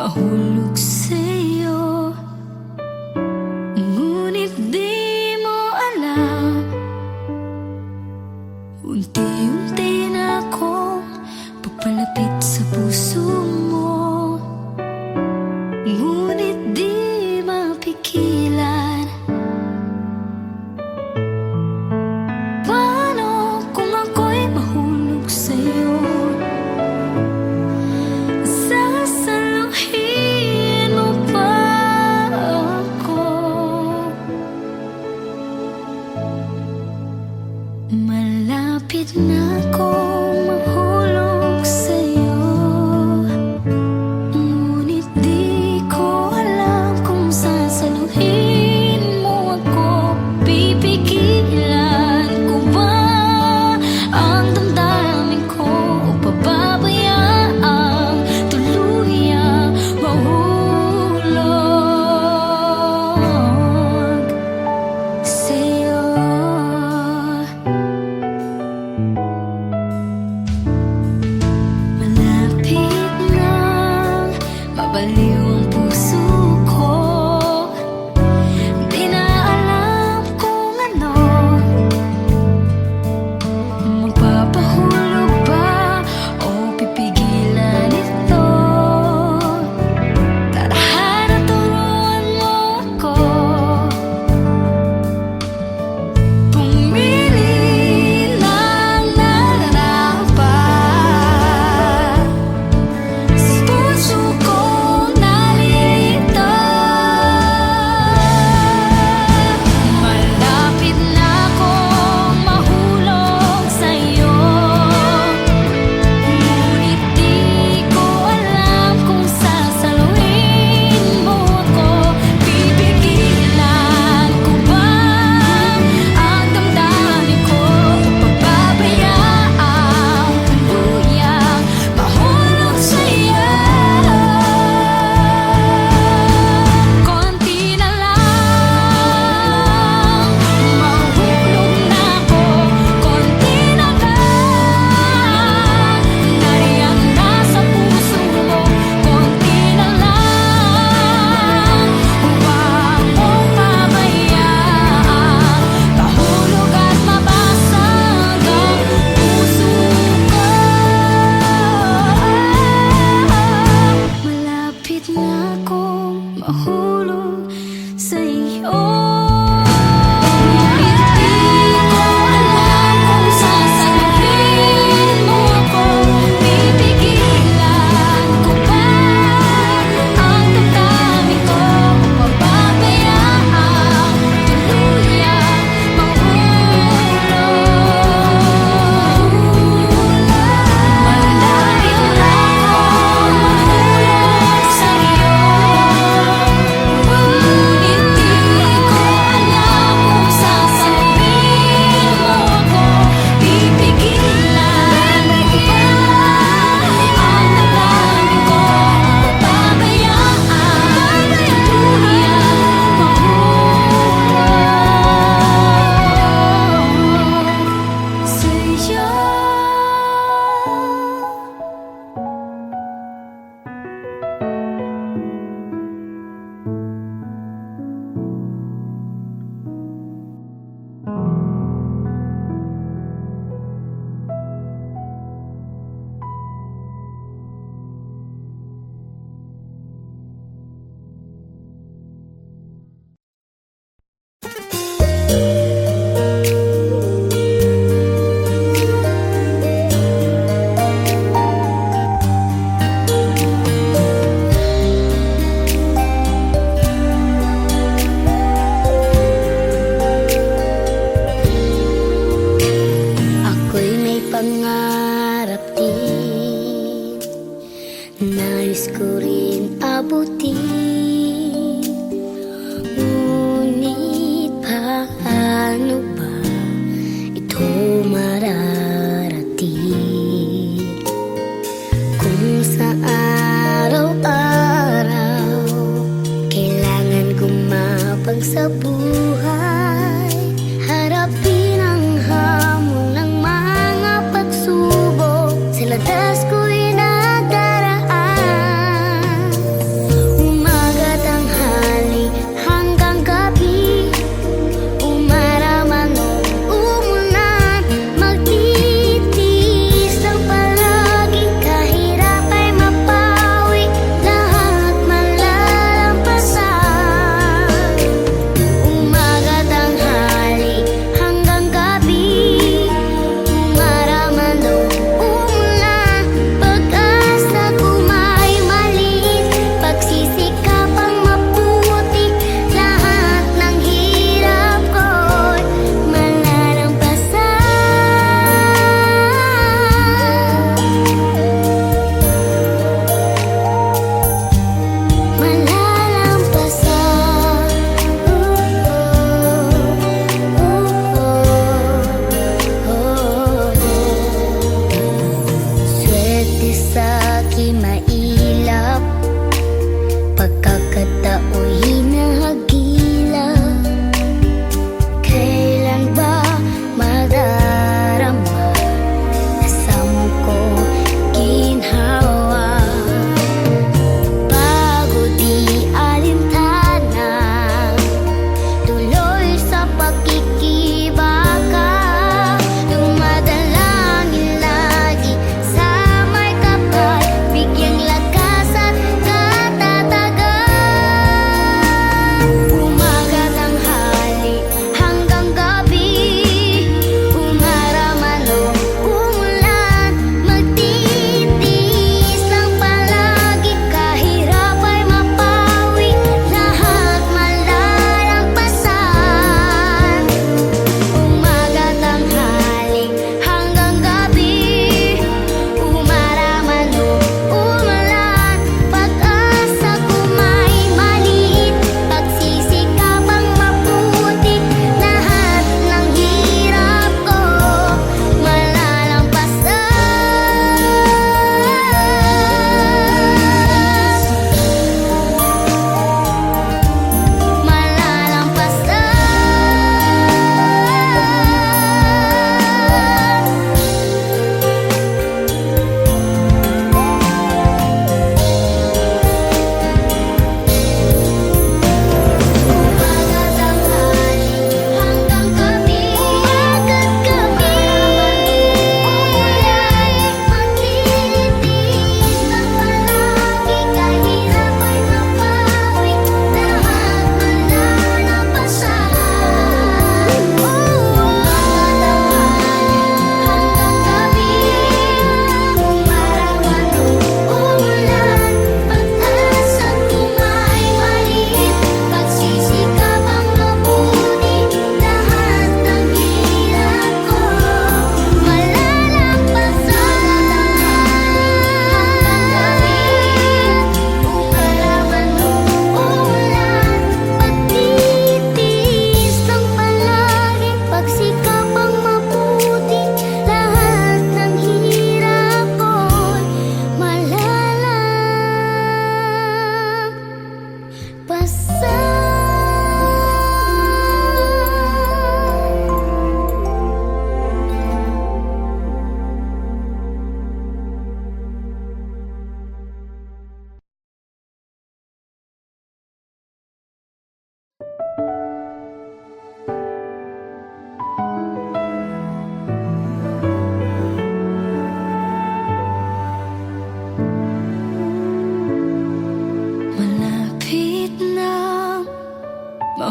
mahulog sa'yo. Ngunit di mo alam, unti-unti na akong papalapit sa puso mo. Ngunit di mapigilan. Paano kung ako'y mahulog sa'yo? Sasaluhin mo pa ako? Malapit na akong mahulog sa'yo. Ngunit di ko alam kung sasaluhin mo ako. Pipigilan ko ba ang damdamin ko o pababayaang tuluyang mahulog sa'yo? Malapit nang mabaliw ang puso ko. Di na alam kung ano, magpapahulog ba o pipigilan ito. Tadhana, turuan mo ako. Pumili ng nararapat sa puso kong nalilito. Malapit na akong mahulog sa'yo. Ngunit di ko alam kung sasaluhin mo ako. Pipigilan ko ba ang damdamin ko o pababayaang tuluyang mahulog sa'yo? Konti na lang, mahulog na ako. Konti na lang, nariyan na sa puso mo. Konti na lang, huwag mong pabayaan mahulog at mabasag ang puso ko. Malapit na akong mahulog sa'yo. Ngunit di ko alam kung sasaluhin mo ako. Pipigilan ko ba ang damdamin ko o pababayaang tuluyang mahulog? Malapit na akong mahulog sa'yo. Ngunit di ko alam kung sasaluhin mo ako. Pipigilan ko ba ang damdamin ko o pababayaan tuluyang mahulog sa'yo? Ako'y may pangarap din, nais ko rin abutin. Ngunit paano ba ito mararating kung sa araw-araw kailangan gumapang sa buhay? Harapin ang hamon ng mga pagsubok sa landas ko'y nadaraan.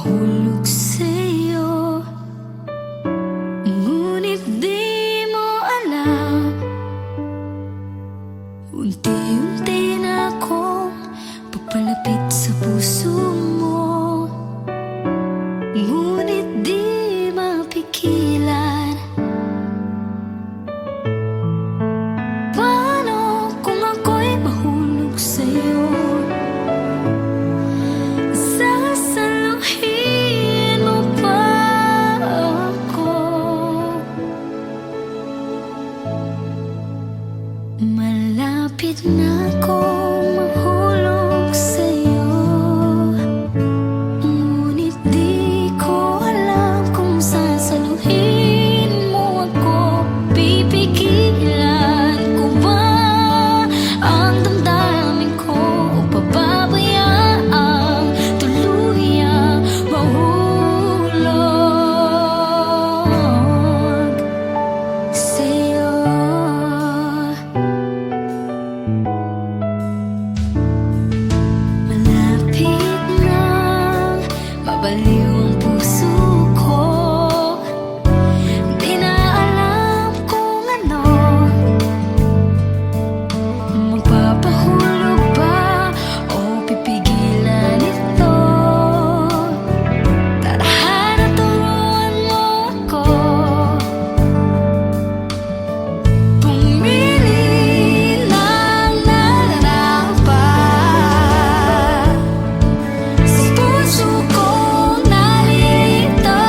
mahulog sa'yo. Ngunit di mo alam, unti-unti na akong papalapit sa puso mo. Ngunit di mapigilan. Paano kung ako'y mahulog sa'yo? Sasaluhin mo pa ako? Malapit na akong mahulog sa'yo. Ngunit di ko alam kung sasaluhin mo ako. Pipigilan ko ba ang damdamin ko o pababayaang tuluyang mahulog sa'yo? Malapit nang mabaliw ang puso ko. Di na alam kung ano, magpapahulog ba o pipigilan ito? Tadhana, turuan mo ako. Pumili ng nararapat sa puso kong nalito.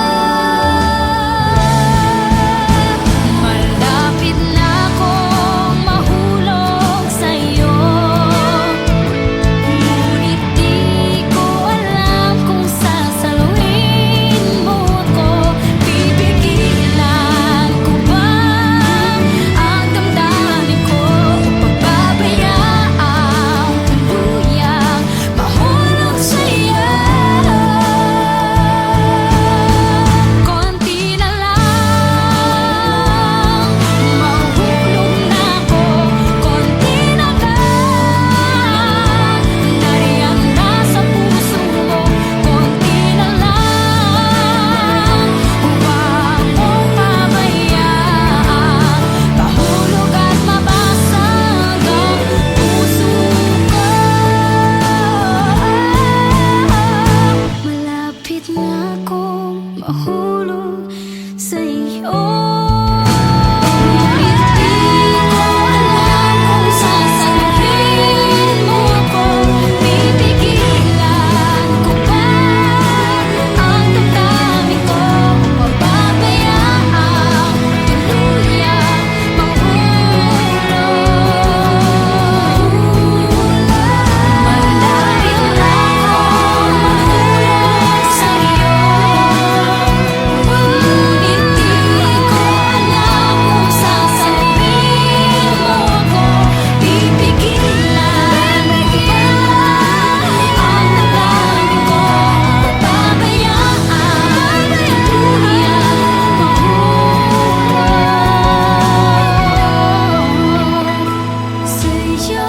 Malapit na akong mahulog sa'yo. Ngunit di ko alam kung sasaluhin mo ako. Pipigilan ko ba ang damdamin ko o pababayaang tuluyang mahulog sa'yo? Konti na lang, mahulog na ako. Konti na lang, nariyan na sa puso mo. Konti na lang, huwag mong pabayaan mahulog at mabasag ang puso ko. Malapit na akong mahulog sa'yo. Ngunit di ko alam kung sasaluhin mo ako. Pipigilan ko ba ang damdamin ko o pababayaang tuluyang mahulog? Malapit na akong mahulog sa'yo. Ngunit di ko alam kung sasaluhin mo ako. Pipigilan ko ba ang damdamin ko o pababayaan tuluyang mahulog sa'yo?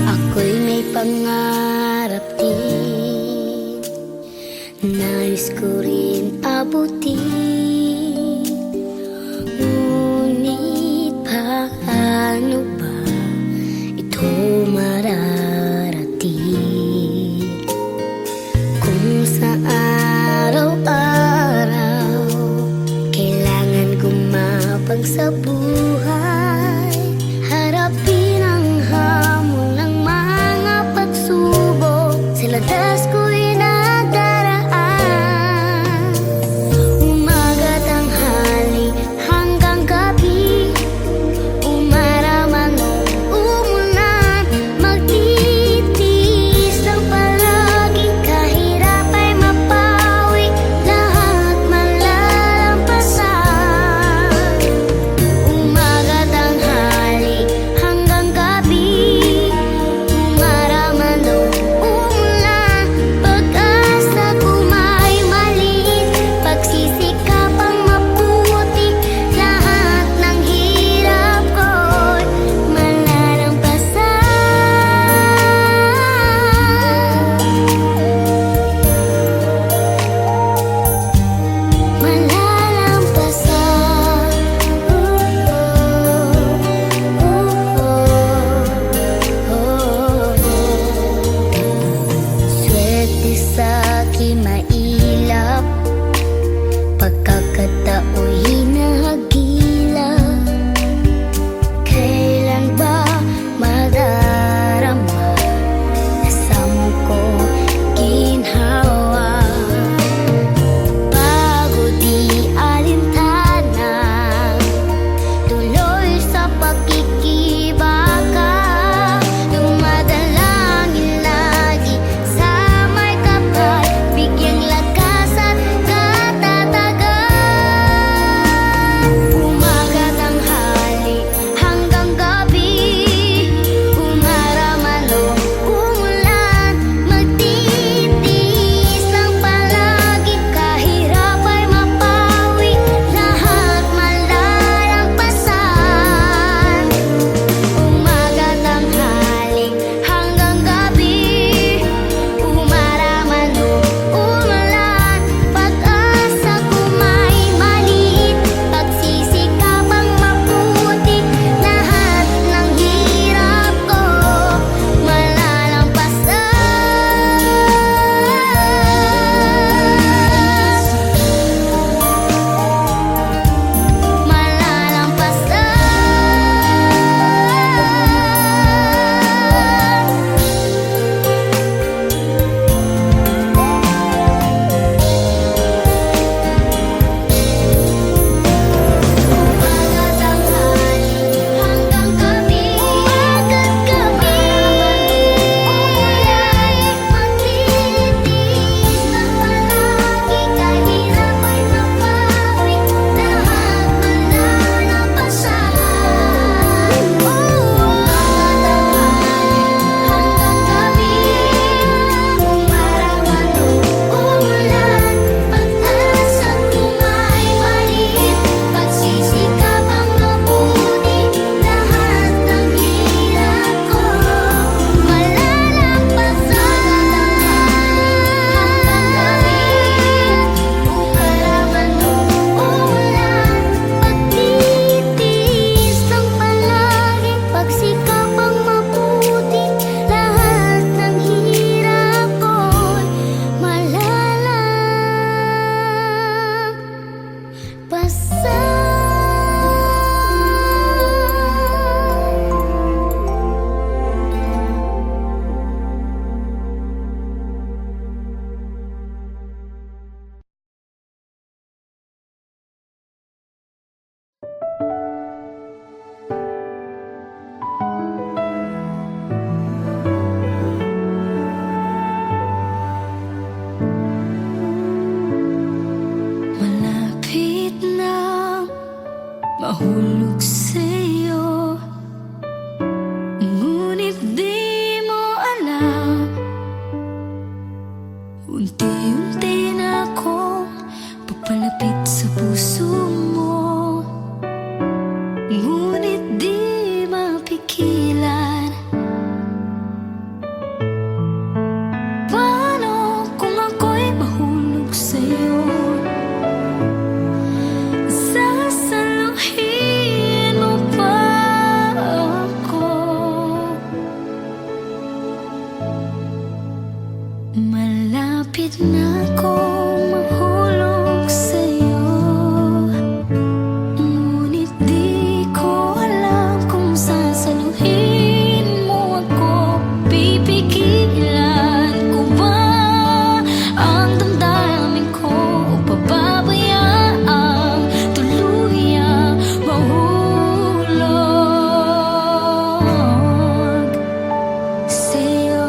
Ako'y may pangarap din, nais ko rin abutin. Ngunit paano ba ito mararating kung sa araw-araw kailangan gumapang sa buhay? Harapin ang hamon ng mga pagsubok, sa landas ko'y nadaraan. saki mailap, pagkakatao'y hinahagilap. Kailan ba madarama na samo ko ginhawa? Bago di alintana, tuloy sa pagkikibaka, dumadalangin lagi sa may kapal, bigyang lakas at katatagan. Umaga, tanghali, hanggang gabi, umaraman o umulan, magtitiis lang palagi, kahirap ay mapawi, lahat malalampasan. Umaga, tanghali, hanggang gabi, umaraman o umulan, pag-asa ko may maliit, pagsisikapang maputi, lahat ng hirap ko malapit na mahulog sa'yo, ngunit di mo alam, unti-unti na akong papalapit sa puso mo, ngunit di mapigilan. Paano kung ako'y mahulog sa'yo? Sasaluhin mo pa ako? Malapit na akong mahulog sa'yo, ngunit di ko alam kung sasaluhin mo ako. Pipigilan ko ba ang damdamin ko o pababayaang tuluyang mahulog sa'yo?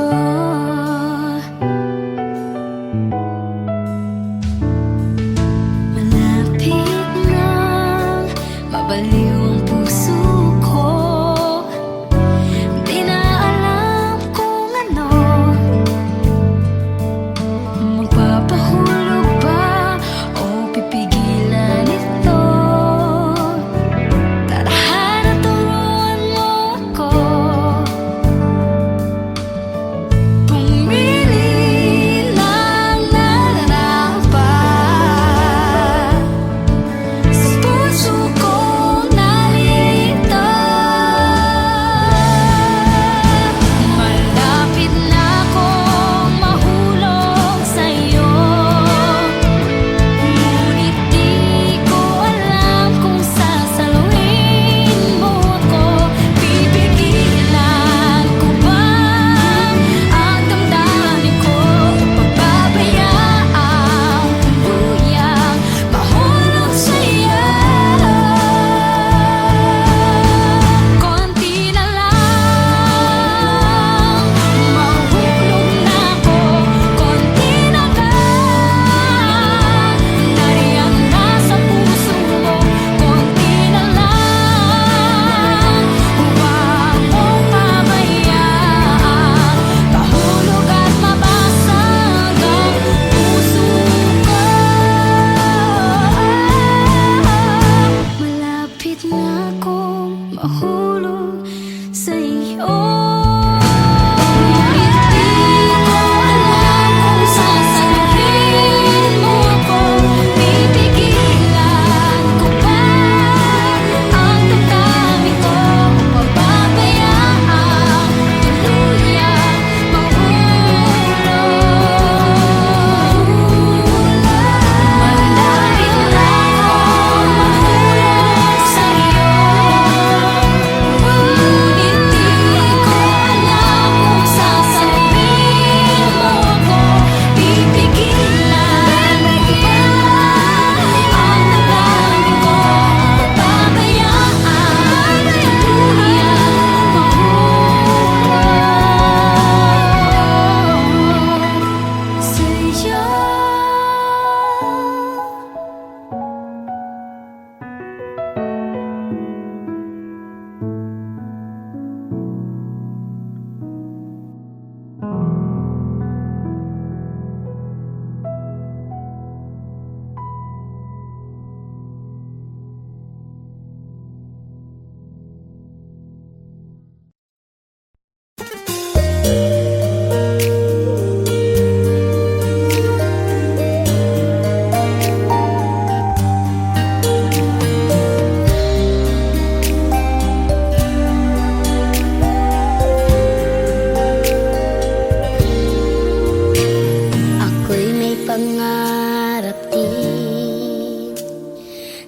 pangarap din,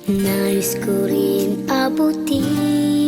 nais ko rin abutin.